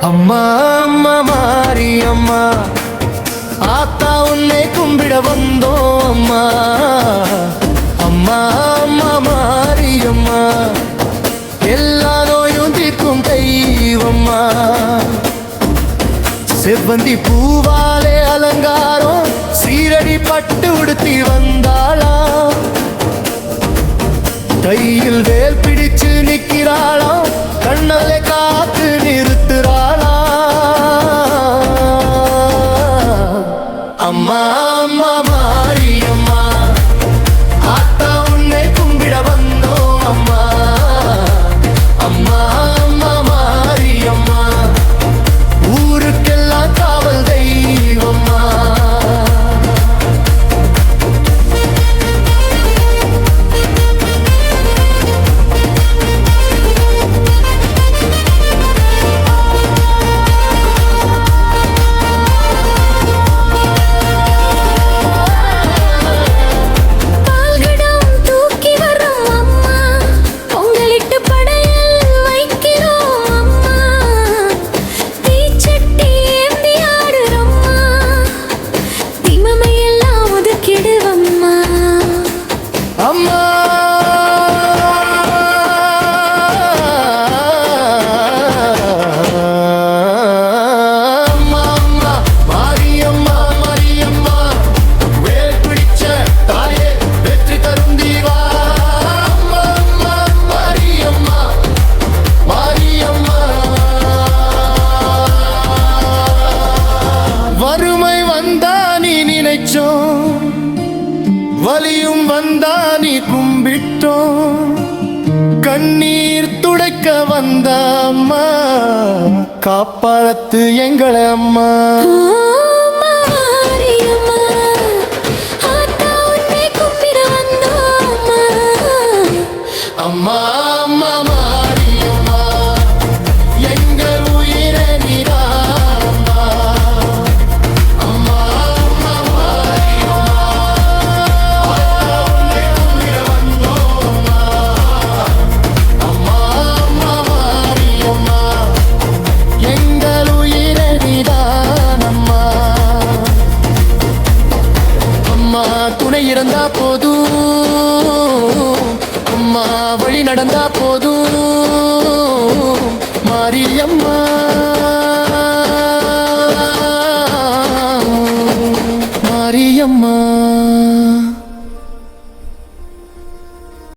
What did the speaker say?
அம்மா அம்மா மாரியம்மா, ஆத்தா உன்னை கும்பிட வந்தோம் அம்மா. அம்மா அம்மா மாரியம்மா, எல்லா நோயும் தீர்க்கும் தெய்வம்மா. செவ்வந்தி பூவாலே அலங்காரம், சீரடி பட்டு உடுத்தி வந்தாளா. கையில் வேல் பிடிச்சு நிற்கிறாளாம், கண்ணலை காத்து நிறுத்துறாளா. அம்மா அம்மா மாரியம்மா, ஆத்தா உன்னை கும்பிட வந்தோம் அம்மா. அம்மா அம்மா மாரியம்மா, ஊருக்கெல்லாம் காவல் தெய்வம்மா. அம்மா அம்மா மாரியம்மா, மாரியம்மா வேல் பிடிச்ச தாயே, வெற்றி தரும் தீவா. அம்மா அம்மா மாரியம்மா, மாரியம்மா. வறுமை வந்தா நீ நினைச்சோம், வலியும் வந்தா நீ கும்பிட்டோம். கண்ணீர் துடைக்க வந்த அம்மா, காப்பாத்து எங்களை அம்மா. அம்மா அம்மா மாரியம்மா, எங்கள் உயிரை நீதானம்மா. அம்மா அம்மா மாரியம்மா, எங்கள் உயிரை நீதானம்மா. அம்மா துணை இருந்தா போதும், அம்மா வழி நடந்தா போதும் மாரியம்மா.